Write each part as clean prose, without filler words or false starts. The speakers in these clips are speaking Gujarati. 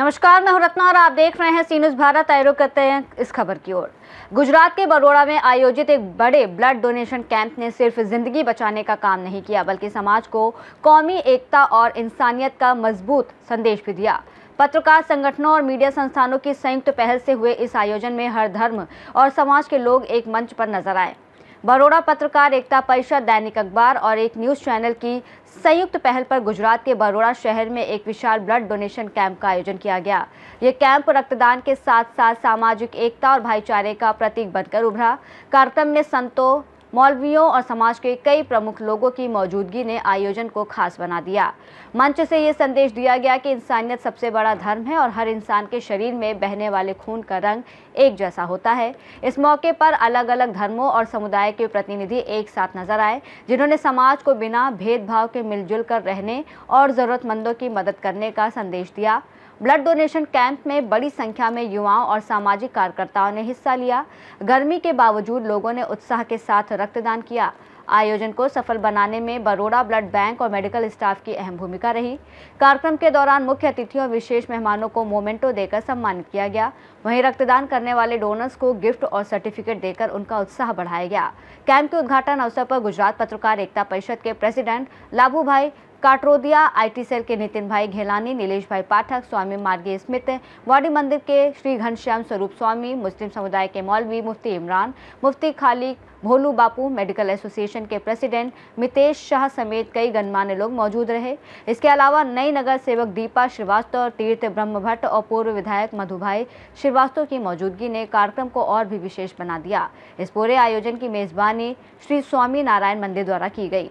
नमस्कार, मैं हूं रत्ना और आप देख रहे हैं सी न्यूज़ भारत। आए रुख करते हैं इस खबर की ओर। गुजरात के बरोड़ा में आयोजित एक बड़े ब्लड डोनेशन कैंप ने सिर्फ जिंदगी बचाने का काम नहीं किया, बल्कि समाज को कौमी एकता और इंसानियत का मजबूत संदेश भी दिया। पत्रकार संगठनों और मीडिया संस्थानों की संयुक्त पहल से हुए इस आयोजन में हर धर्म और समाज के लोग एक मंच पर नजर आए। बरोड़ा पत्रकार एकता परिषद, दैनिक अखबार और एक न्यूज़ चैनल की संयुक्त पहल पर गुजरात के बरोड़ा शहर में एक विशाल ब्लड डोनेशन कैंप का आयोजन किया गया। ये कैंप रक्तदान के साथ साथ सामाजिक एकता और भाईचारे का प्रतीक बनकर उभरा। कार्यक्रम में संतों, मौलवियों और समाज के कई प्रमुख लोगों की मौजूदगी ने आयोजन को खास बना दिया। मंच से ये संदेश दिया गया कि इंसानियत सबसे बड़ा धर्म है और हर इंसान के शरीर में बहने वाले खून का रंग एक जैसा होता है। इस मौके पर अलग अलग धर्मों और समुदाय के प्रतिनिधि एक साथ नजर आए, जिन्होंने समाज को बिना भेदभाव के मिलजुल कर रहने और जरूरतमंदों की मदद करने का संदेश दिया। ब्लड डोनेशन कैंप में बड़ी संख्या में युवाओं और सामाजिक कार्यकर्ताओं ने हिस्सा लिया। गर्मी के बावजूद लोगों ने उत्साह के साथ रक्तदान किया। आयोजन को सफल बनाने में बरोड़ा ब्लड बैंक और मेडिकल स्टाफ की अहम भूमिका रही। कार्यक्रम के दौरान मुख्य अतिथियों और विशेष मेहमानों को मोमेंटो देकर सम्मानित किया गया। वहीं रक्तदान करने वाले डोनर्स को गिफ्ट और सर्टिफिकेट देकर उनका उत्साह बढ़ाया गया। कैंप के उद्घाटन अवसर पर गुजरात पत्रकार एकता परिषद के प्रेसिडेंट लाभूभाई काटरोदिया, आईटी सेल के नितिन भाई घेलानी, नीलेश भाई पाठक, स्वामी मार्गी स्मित, वाडी मंदिर के श्री घनश्याम स्वरूप स्वामी, मुस्लिम समुदाय के मौलवी मुफ्ती इमरान, मुफ्ती खालिक भोलू बापू, मेडिकल एसोसिएशन के प्रेसिडेंट मितेश शाह समेत कई गणमान्य लोग मौजूद रहे। इसके अलावा नई नगर सेवक दीपा श्रीवास्तव, तीर्थ ब्रह्म भट्ट और पूर्व विधायक मधुभाई श्रीवास्तव की मौजूदगी ने कार्यक्रम को और भी विशेष बना दिया। इस पूरे आयोजन की मेजबानी श्री स्वामी नारायण मंदिर द्वारा की गई।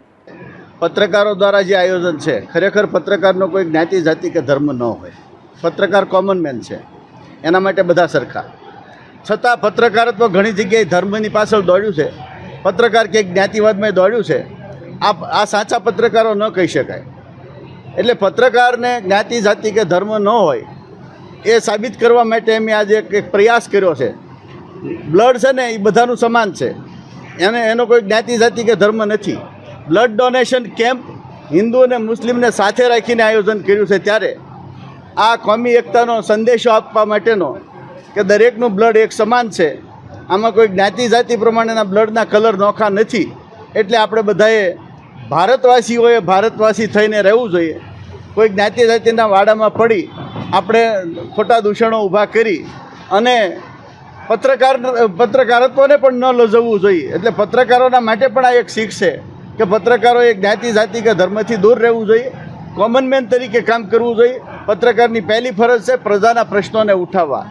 पत्रकारों द्वारा जो आयोजन है, खरेखर पत्रकारનો કોઈ જ્ઞાતિ જાતિ કે ધર્મ ન હોય। પત્રકાર કોમન મેન છે, એના માટે બધા સરખા। છતાં પત્રકારત્વ ઘણી જગ્યાએ ધર્મની પાછળ દોડ્યું છે, પત્રકાર કે જ્ઞાતિવાદમાં દોડ્યું છે। આ સાચા પત્રકારો ન કહી શકાય। એટલે પત્રકારને જ્ઞાતિ જાતિ કે ધર્મ ન હોય એ સાબિત કરવા માટે અમે આજે એક પ્રયાસ કર્યો છે। બ્લડ છે ને એ બધાનું સમાન છે, એનો કોઈ જ્ઞાતિ જાતિ કે ધર્મ નથી। બ્લડ ડોનેશન કેમ્પ હિન્દુ અને મુસ્લિમને સાથે રાખીને આયોજન કર્યું છે। ત્યારે આ કોમી એકતાનો સંદેશો આપવા માટેનો કે દરેકનું બ્લડ એક સમાન છે, આમાં કોઈ જ્ઞાતિ જાતિ પ્રમાણેના બ્લડના કલર નોખા નથી। એટલે આપણે બધાએ ભારતવાસીઓએ ભારતવાસી થઈને રહેવું જોઈએ। કોઈ જ્ઞાતિ જાતિના વાડામાં પડી આપણે ખોટા દૂષણો ઊભા કરી અને પત્રકારત્વને પણ ન લજવવું જોઈએ। એટલે પત્રકારોના માટે પણ આ એક શીખ છે કે પત્રકારોએ જ્ઞાતિ જાતિ કે ધર્મથી દૂર રહેવું જોઈએ, કોમન મેન તરીકે કામ કરવું જોઈએ। પત્રકારની પહેલી ફરજ છે પ્રજાના પ્રશ્નોને ઉઠાવવા।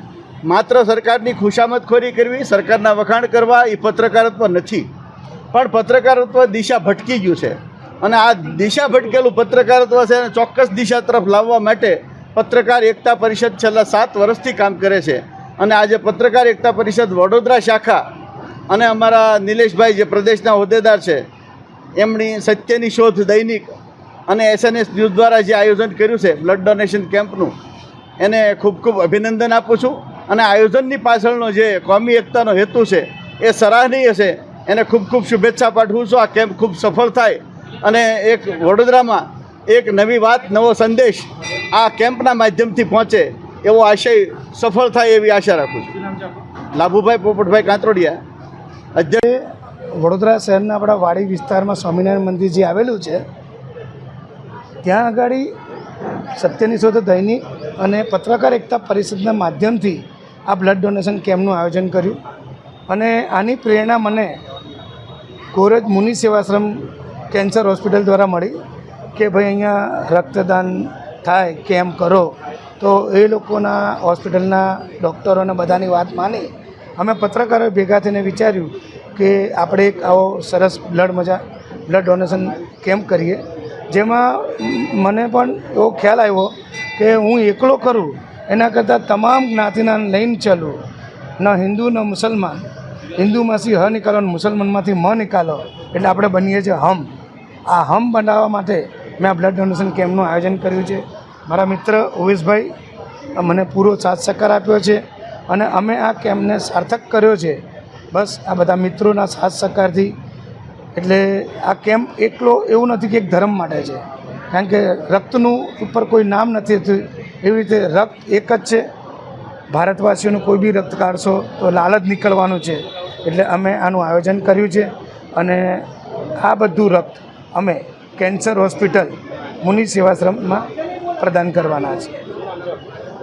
માત્ર સરકારની ખુશામતખોરી કરવી, સરકારના વખાણ કરવા એ પત્રકારત્વ નથી, પણ પત્રકારત્વ દિશા ભટકી ગયું છે અને આ દિશા ભટકેલું પત્રકારત્વ છે અને ચોક્કસ દિશા તરફ લાવવા માટે પત્રકાર એકતા પરિષદ છેલ્લા 7 વર્ષથી કામ કરે છે। અને આજે પત્રકાર એકતા પરિષદ વડોદરા શાખા અને અમારા નિલેશભાઈ જે પ્રદેશના હોદ્દેદાર છે એમની સત્યની શોધ દૈનિક અને એસએનએસ ન્યૂઝ દ્વારા જે આયોજન કર્યું છે બ્લડ ડોનેશન કેમ્પનું, એને ખૂબ ખૂબ અભિનંદન આપું છું। અને આયોજનની પાછળનો જે કોમી એકતાનો હેતુ છે એ સરાહનીય છે, એને ખૂબ ખૂબ શુભેચ્છા પાઠવું છું। આ કેમ્પ ખૂબ સફળ થાય અને એક વડોદરામાં એક નવી વાત, નવો સંદેશ આ કેમ્પના માધ્યમથી પહોંચે એવો આશય સફળ થાય એવી આશા રાખું છું। લાભુભાઈ પોપટભાઈ કાંતરોડિયા, અધ્યક્ષ, વડોદરા શહેરના આપણા વાડી વિસ્તારમાં સ્વામિનારાયણ મંદિર જે આવેલું છે ત્યાં આગળ સત્યની શોધ દૈનિક અને પત્રકાર એકતા પરિષદના માધ્યમથી આ બ્લડ ડોનેશન કેમ્પનું આયોજન કર્યું। અને આની પ્રેરણા મને કોરજ મુનિ સેવાશ્રમ કેન્સર હોસ્પિટલ દ્વારા મળી કે ભાઈ અહીંયા રક્તદાન થાય, કેમ્પ કરો। તો એ લોકોના હોસ્પિટલના ડૉક્ટરોને બધાની વાત માની અમે પત્રકારોએ ભેગા થઈને વિચાર્યું કે આપણે એક આવો સરસ બ્લડ ડોનેશન કેમ્પ કરીએ, જેમાં મને પણ એવો ખ્યાલ આવ્યો કે હું એકલો કરું એના કરતાં તમામ જ્ઞાતિના લઈને ચાલું। ન હિન્દુ ન મુસલમાન, હિન્દુમાંથી હ નિકાલો, મુસલમાનમાંથી મ નિકાલો, એટલે આપણે બનીએ છીએ હમ। આ હમ બનાવવા માટે મેં આ બ્લડ ડોનેશન કેમ્પનું આયોજન કર્યું છે। મારા મિત્ર ઓવેશભાઈ મને પૂરો સાથ સહકાર આપ્યો છે અને અમે આ કેમ્પને સાર્થક કર્યો છે બસ આ બધા મિત્રોના સાથ સહકારથી। એટલે આ કેમ્પ એકલો એવું નથી કે એક ધર્મ માટે છે, કારણ કે રક્તનું ઉપર કોઈ નામ નથી, એવી રીતે રક્ત એક જ છે. ભારતવાસીઓનું કોઈ બી રક્ત કાઢશો તો લાલ જ નીકળવાનું છે. એટલે અમે આનું આયોજન કર્યું છે અને આ બધું રક્ત અમે કેન્સર હોસ્પિટલ મુનિ સેવાશ્રમમાં પ્રદાન કરવાના છે.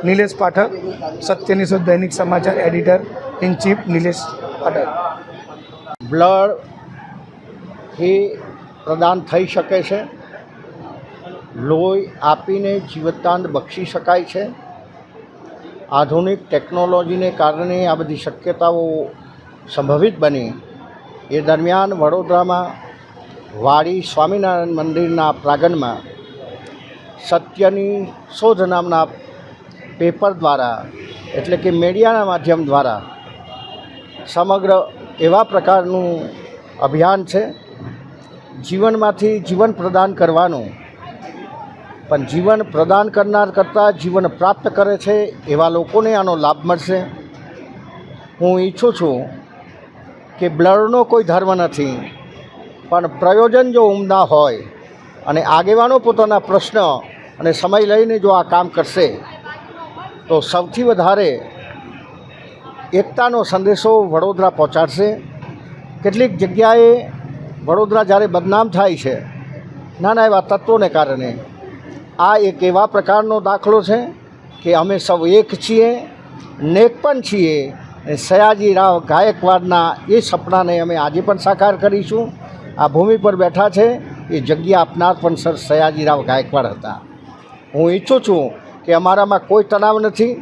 નિલેશ પાઠક, સત્યની શોધ દૈનિક સમાચાર editor in chief Nilesh Pathak. Blood એ પ્રદાન થઈ શકે છે. લોહી આપીને જીવતદાન બક્ષી શકાય છે. આધુનિક ટેકનોલોજીને કારણે આ બધી શક્યતાઓ સંભવિત બની. એ દરમિયાન વડોદરામાં વાડી સ્વામિનારાયણ મંદિરના પ્રાંગણમાં સત્યની શોધ નામના પેપર દ્વારા એટલે કે મીડિયાના માધ્યમ દ્વારા સમગ્ર એવા પ્રકારનું અભિયાન છે જીવનમાંથી જીવન પ્રદાન કરવાનું. પણ જીવન પ્રદાન કરનાર કરતાં જીવન પ્રાપ્ત કરે છે એવા લોકોને આનો લાભ મળશે. હું ઈચ્છું છું કે બ્લડનો કોઈ ધર્મ નથી, પણ પ્રયોજન જો ઉમદા હોય અને આગેવાનો પોતાના પ્રશ્ન અને સમય લઈને જો આ કામ કરશે તો સૌથી વધારે એકતાનો સંદેશો વડોદરા પહોંચાડશે. કેટલીક જગ્યાએ વડોદરા જ્યારે બદનામ થાય છે નાના એવા તત્વોને કારણે, આ એક એવા પ્રકારનો દાખલો છે કે અમે સૌ એક છીએ, નેક પણ છીએ. સયાજીરાવ ગાયકવાડના એ સપનાને અમે આજે પણ સાકાર કરીશું. આ ભૂમિ પર બેઠા છે એ જગ્યા આપનાર પણ સર સયાજીરાવ ગાયકવાડ હતા. હું ઈચ્છું છું કે અમારામાં કોઈ તણાવ નથી,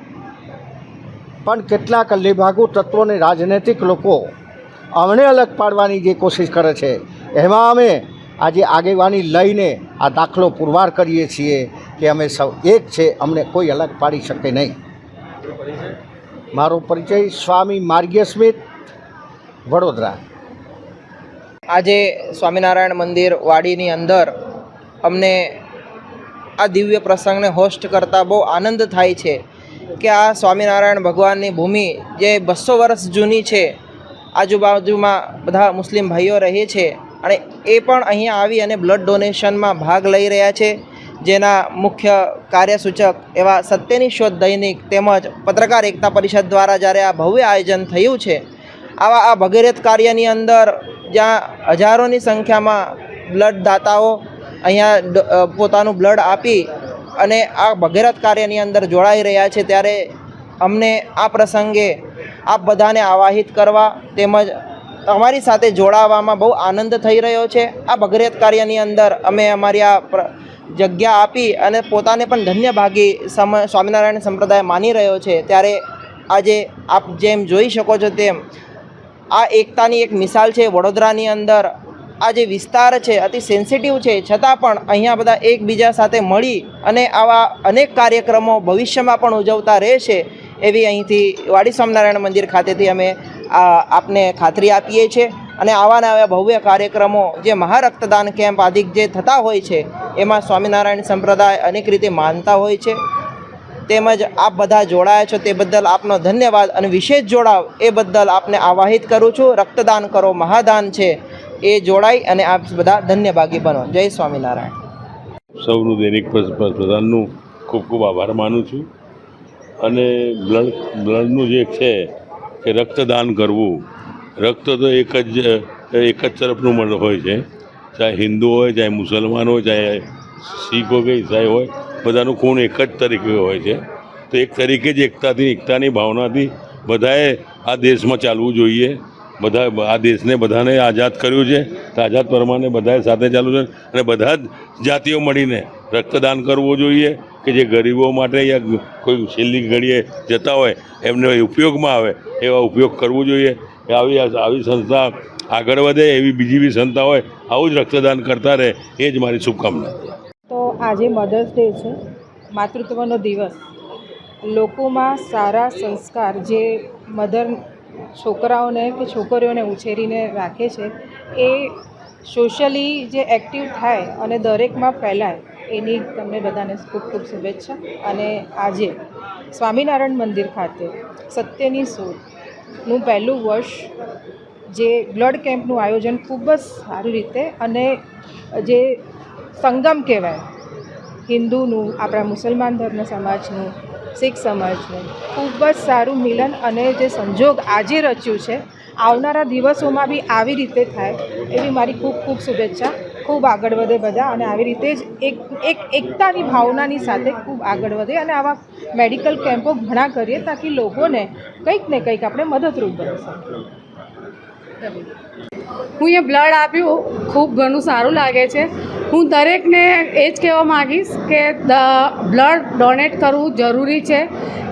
પણ કેટલાક લેભાગુ તત્વોને રાજનૈતિક લોકો અમને અલગ પાડવાની જે કોશિશ કરે છે એમાં અમે આજે આગેવાની લઈને આ દાખલો પુરવાર કરીએ છીએ કે અમે સૌ એક છે, અમને કોઈ અલગ પાડી શકે નહીં. મારો પરિચય સ્વામી માર્ગીય સ્મિત, વડોદરા. આજે સ્વામિનારાયણ મંદિર વાડીની અંદર અમને આ દિવ્ય પ્રસંગને હોસ્ટ કરતાં બહુ આનંદ થાય છે કે આ સ્વામિનારાયણ ભગવાનની ભૂમિ જે 200 વર્ષ જૂની છે, આજુબાજુમાં બધા મુસ્લિમ ભાઈઓ રહે છે અને એ પણ અહીંયા આવી અને બ્લડ ડોનેશનમાં ભાગ લઈ રહ્યા છે. જેના મુખ્ય કાર્યસૂચક એવા સત્યની શોધ દૈનિક તેમજ પત્રકાર એકતા પરિષદ દ્વારા જ્યારે આ ભવ્ય આયોજન થયું છે, આવા આ ભગીરથ કાર્યની અંદર જ્યાં હજારોની સંખ્યામાં બ્લડ દાતાઓ અહીંયા પોતાનું બ્લડ આપી અને આ ભગીરથ કાર્યની અંદર જોડાઈ રહ્યા છે, ત્યારે અમને આ પ્રસંગે આપ બધાને આવાહિત કરવા તેમજ તમારી સાથે જોડાવામાં બહુ આનંદ થઈ રહ્યો છે. આ ભગીરથ કાર્યની અંદર અમે અમારી આ જગ્યા આપી અને પોતાને પણ ધન્ય ભાગી સ્વામિનારાયણ સંપ્રદાય માની રહ્યો છે. ત્યારે આજે આપ જેમ જોઈ શકો છો તેમ આ એકતાની એક મિસાલ છે. વડોદરાની અંદર આ જે વિસ્તાર છે અતિ સેન્સિટિવ છે, છતાં પણ અહીંયા બધા એકબીજા સાથે મળી અને આવા અનેક કાર્યક્રમો ભવિષ્યમાં પણ ઉજવતા રહેશે એવી અહીંથી વાડી સ્વામિનારાયણ મંદિર ખાતેથી અમે આપને ખાતરી આપીએ છીએ. અને આવા નવા ભવ્ય કાર્યક્રમો જે મહારક્તદાન કેમ્પ આદિ જે થતા હોય છે એમાં સ્વામિનારાયણ સંપ્રદાય અનેક રીતે માનતા હોય છે. તેમજ આપ બધા જોડાયા છો તે બદલ આપનો ધન્યવાદ અને વિશેષ જોડાવ એ બદલ આપને આવાહિત કરું છું. રક્તદાન કરો મહાદાન છે, એ જોડાઈ અને આપ બધા ધન્યભાગી બનો. જય સ્વામિનારાયણ. સૌનું દૈનિક પ્રધાનનું ખૂબ ખૂબ આભાર માનું છું. અને બ્લડનું જે છે કે રક્તદાન કરવું, રક્ત તો એક જ તરફનું હોય છે, ચાહે હિન્દુ હોય, ચાહે મુસલમાન હોય, ચાહે શીખ હોય કે ઈસાઈ હોય, બધાનું ખૂન એક જ તરીકે હોય છે. તો એક તરીકે જ એકતાની ભાવનાથી બધાએ આ દેશમાં ચાલવું જોઈએ. આ દેશને બધાને આઝાદ કર્યું છે, તો આઝાદ પ્રમાણે બધાએ સાથે ચાલવું છે અને બધા જ જાતિઓ મળીને રક્તદાન કરવું જોઈએ કે જે ગરીબો માટે યા કોઈ છેલ્લી ઘડીએ જતા હોય એમને ઉપયોગમાં આવે એવા ઉપયોગ કરવું જોઈએ. આવી સંસ્થા આગળ વધે, એવી બીજી બી સંસ્થા હોય આવું જ રક્તદાન કરતા રહે, એ જ મારી શુભકામના. તો આજે મધર્સ ડે છે, માતૃત્વનો દિવસ. લોકોમાં સારા સંસ્કાર જે મધર છોકરાઓને કે છોકરીઓને ઉછેરીને રાખે છે એ સોશિયલી જે એક્ટિવ થાય અને દરેકમાં ફેલાય, એની તમને બધાને ખૂબ ખૂબ શુભેચ્છા. અને આજે સ્વામિનારાયણ મંદિર ખાતે સત્યની શોધનું પહેલું વર્ષ જે બ્લડ કેમ્પનું આયોજન ખૂબ જ સારી રીતે અને જે સંગમ કહેવાય હિન્દુનું, આપણા મુસલમાન ધર્મ સમાજનું, શીખ સમાજનું ખૂબ જ સારું મિલન અને જે સંજોગ આજે રચ્યું છે, આવનારા દિવસોમાં બી આવી રીતે થાય એવી મારી ખૂબ ખૂબ શુભેચ્છા. ખૂબ આગળ વધે બધા અને આવી રીતે જ એક એકતાની ભાવનાની સાથે ખૂબ આગળ વધે અને આવા મેડિકલ કેમ્પો ઘણા કરીએ તાકી લોકોને કંઈક ને કંઈક આપણે મદદરૂપ બની શકીએ. હું અહીંયા બ્લડ આપ્યું, ખૂબ ઘણું સારું લાગે છે. હું દરેકને એ જ કહેવા માગીશ કે બ્લડ ડોનેટ કરવું જરૂરી છે.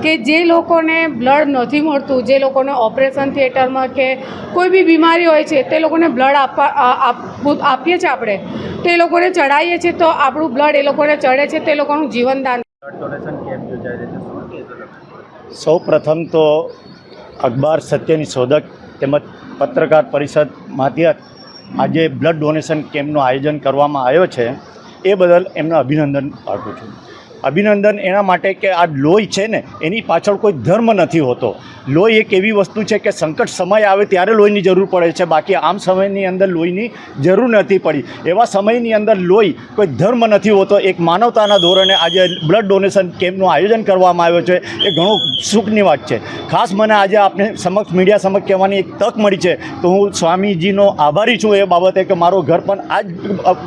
કે જે લોકોને બ્લડ નથી મળતું, જે લોકોને ઓપરેશન થિયેટરમાં કે કોઈ બી બીમારી હોય છે, તે લોકોને બ્લડ આપીએ છીએ આપણે, તો એ લોકોને ચડાવીએ છીએ તો આપણું બ્લડ એ લોકોને ચડે છે, તે લોકોનું જીવનદાન. સૌ પ્રથમ તો અખબાર સત્યની શોધક તેમજ પત્રકાર પરિષદ માધ્યત આજે બ્લડ ડોનેશન કેમ્પનું આયોજન કરવામાં આવ્યો છે, એ બદલ એમને અભિનંદન આપું છું. અભિનંદન એના માટે કે આ લોહી છે ને, એની પાછળ કોઈ ધર્મ નથી હોતો. લોહી એક એવી વસ્તુ છે કે સંકટ સમય આવે ત્યારે લોહીની જરૂર પડે છે, બાકી આમ સમયની અંદર લોહીની જરૂર નથી પડી. એવા સમયની અંદર લોહી કોઈ ધર્મ નથી હોતો. એક માનવતાના ધોરણે આજે બ્લડ ડોનેશન કેમ્પનું આયોજન કરવામાં આવ્યો છે, એ ઘણું સુખની વાત છે. ખાસ મને આજે આપને સમક્ષ મીડિયા સમક્ષ કહેવાની એક તક મળી છે, તો હું સ્વામીજીનો આભારી છું એ બાબતે કે મારું ઘર પણ આ જ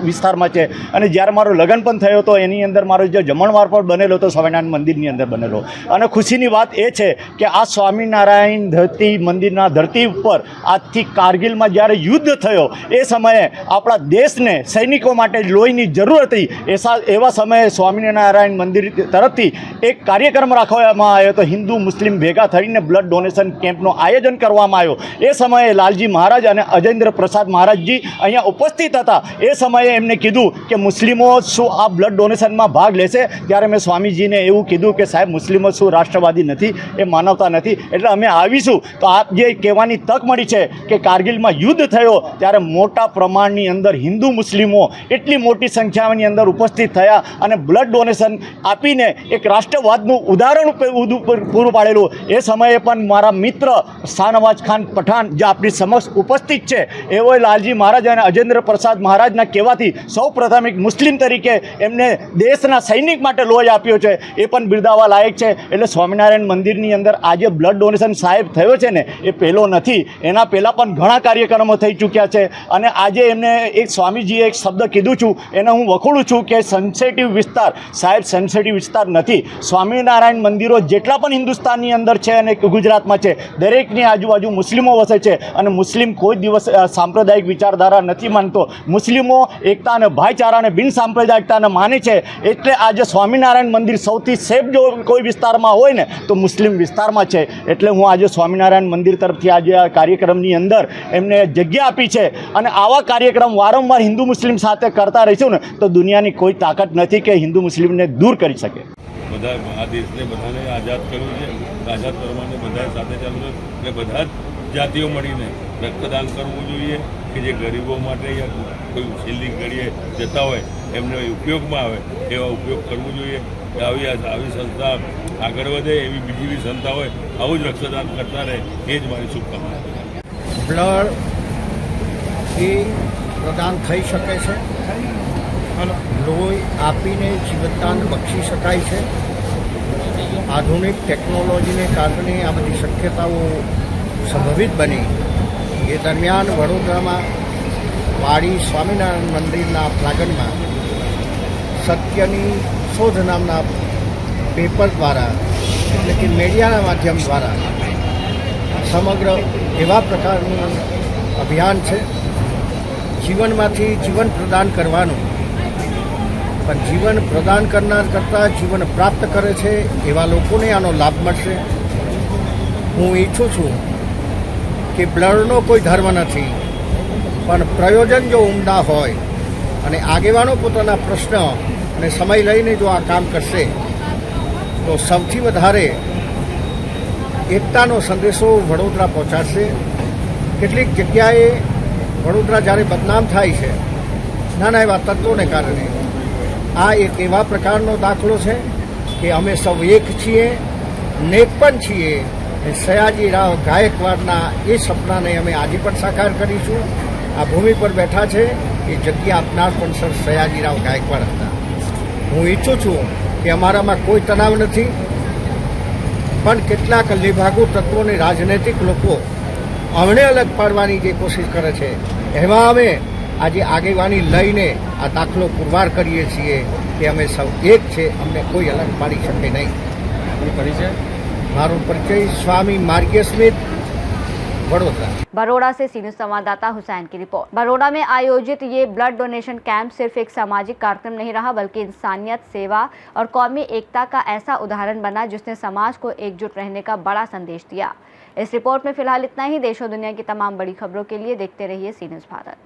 વિસ્તારમાં છે અને જ્યારે મારો લગ્ન પણ થયો હતો એની અંદર મારો જે જમણવાર પણ બનેલો હતો સ્વામિનારાયણ મંદિરની અંદર બનેલો. અને ખુશીની વાત એ છે કે આ સ્વામિનારાયણ ધરતી મંદિરના ધરતી ઉપર આજથી કારગિલમાં જ્યારે યુદ્ધ થયો એ સમયે આપણા દેશને સૈનિકો માટે લોહીની જરૂર હતી. એવા સમયે સ્વામિનારાયણ મંદિર તરફથી એક કાર્યક્રમ રાખવામાં આવ્યો હતો, હિન્દુ મુસ્લિમ ભેગા થઈને બ્લડ ડોનેશન કેમ્પનું આયોજન કરવામાં આવ્યો. એ સમયે લાલજી મહારાજ અને અજેન્દ્ર પ્રસાદ મહારાજજી અહીંયા ઉપસ્થિત હતા. એ સમયે એમને કીધું કે મુસ્લિમો શું આ બ્લડ ડોનેશનમાં ભાગ લેશે? ત્યારે મેં સ્વામીજીને એવું કીધું કે સાહેબ, મુસ્લિમો શું રાષ્ટ્રવાદી નથી? એ માનવતા નથી? એટલે અમે આવીશું. તો આપ જે કહેવાની તક મળી છે કે કારગિલમાં યુદ્ધ થયો ત્યારે મોટા પ્રમાણની અંદર હિન્દુ મુસ્લિમો એટલી મોટી સંખ્યાની અંદર ઉપસ્થિત થયા અને બ્લડ ડોનેશન આપીને એક રાષ્ટ્રવાદનું ઉદાહરણ પૂરું પાડેલું. એ સમયે પણ મારા મિત્ર શાહનવાજ ખાન પઠાણ જે આપણી સમક્ષ ઉપસ્થિત છે, એઓએ લાલજી મહારાજ અને અજેન્દ્ર પ્રસાદ મહારાજના કહેવાથી સૌ પ્રથમ એક મુસ્લિમ તરીકે એમને દેશના સૈનિક માટે લોહી આપ્યો છે, એ પણ બિરદાવવા લાયક છે. એટલે સ્વામિનારાયણ મંદિરની અંદર આજે બ્લડ ડોનેશન સાહેબ થયો છે ને, એ પહેલો નથી. એના પહેલાં પણ ઘણા કાર્યક્રમો થઈ ચૂક્યા છે. અને આજે એમને એક સ્વામીજીએ એક શબ્દ કીધું છું, એને હું વખોડું છું કે સેન્સિટિવ વિસ્તાર. સાહેબ, સેન્સિટિવ વિસ્તાર નથી. સ્વામિનારાયણ મંદિરો જેટલા પણ હિન્દુસ્તાનની અંદર છે અને ગુજરાતમાં છે, દરેકની આજુબાજુ મુસ્લિમો વસે છે અને મુસ્લિમ કોઈ દિવસ સાંપ્રદાયિક વિચારધારા નથી માનતો. મુસ્લિમો એકતા અને ભાઈચારાને બિન સાંપ્રદાયિકતાને માને છે. એટલે આજે સ્વામિનારાયણ મંદિર સૌથી સેફ જો કોઈ વિસ્તારમાં હોય ને તો મુસ્લિમ વિસ્તારમાં છે. એટલે હું આજે સ્વામિનારાયણ મંદિર તરફથી આજે આ કાર્યક્રમની અંદર એમને જગ્યા આપી છે અને આવા કાર્યક્રમ વારંવાર હિન્દુ મુસ્લિમ સાથે કરતા રહીશું ને તો દુનિયાની કોઈ તાકાત નથી કે હિન્દુ મુસ્લિમને દૂર કરી શકે. બધા આ દેશને બધાને આઝાદ કર્યું છે, આઝાદ કરવાને બધાએ સાથે ચાલવું છે અને બધા જ જાતિઓ મળીને રક્તદાન કરવું જોઈએ કે જે ગરીબો માટે યા કોઈ છેલ્લી ઘડીએ જતા હોય એમને ઉપયોગમાં આવે એવા ઉપયોગ કરવું જોઈએ. આવી સંસ્થા આગળ વધે, એવી બીજી બી સંસ્થા હોય આવું જ રક્તદાન કરતા રહે, એ જ મારી શુભકામના. બ્લડ એ પ્રદાન થઈ શકે છે, લોહી આપીને જીવનદાન બક્ષી શકાય છે. આધુનિક ટેકનોલોજીને કારણે આ બધી શક્યતાઓ સંભવિત બની. એ દરમિયાન વડોદરામાં વાડી સ્વામિનારાયણ મંદિરના પ્રાંગણમાં સત્યની શોધ નામના પેપર દ્વારા, એટલે કે મીડિયાના માધ્યમ દ્વારા સમગ્ર એવા પ્રકારનું અભિયાન છે, જીવનમાંથી જીવન પ્રદાન કરવાનું. પણ જીવન પ્રદાન કરનાર કરતાં જીવન પ્રાપ્ત કરે છે એવા લોકોને આનો લાભ મળશે. હું ઈચ્છું છું કે બ્લડનો કોઈ ધર્મ નથી, પણ પ્રયોજન જો ઉમદા હોય અને આગેવાનો પોતાના પ્રશ્ન અને સમય લઈને જો આ કામ કરશે તો સૌથી વધારે એકતાનો સંદેશો વડોદરા પહોંચાડશે. કેટલીક જગ્યાએ વડોદરા જ્યારે બદનામ થાય છે નાના એવા તત્વોને કારણે, આ એક એવા પ્રકારનો દાખલો છે કે અમે સૌ એક છીએ, નેક પણ છીએ. સયાજીરાવ ગાયકવાડના એ સપનાને અમે આજે પણ સાકાર કરીશું. આ ભૂમિ પર બેઠા છે એ જગ્યા આપનાર પણ સર સયાજીરાવ ગાયકવાડ હતા. હું ઈચ્છું છું કે અમારામાં કોઈ તણાવ નથી, પણ કેટલાક લેભાગુ તત્વોને રાજનૈતિક લોકો અમને અલગ પાડવાની જે કોશિશ કરે છે, એમાં અમે આજે આગેવાની લઈને આ દાખલો પુરવાર કરીએ છીએ કે અમે સૌ એક છે, અમને કોઈ અલગ પાડી શકે નહીં। મારો પરિચય स्वामी मार्गीय स्मिथ, वडोदरा। बरोड़ा से सीनियर संवाददाता हुसैन की रिपोर्ट। बरोड़ा में आयोजित ये ब्लड डोनेशन कैंप सिर्फ एक सामाजिक कार्यक्रम नहीं रहा, बल्कि इंसानियत, सेवा और कौमी एकता का ऐसा उदाहरण बना जिसने समाज को एकजुट रहने का बड़ा संदेश दिया। इस रिपोर्ट में फिलहाल इतना ही। देश और दुनिया की तमाम बड़ी खबरों के लिए देखते रहिए सी न्यूज़ भारत।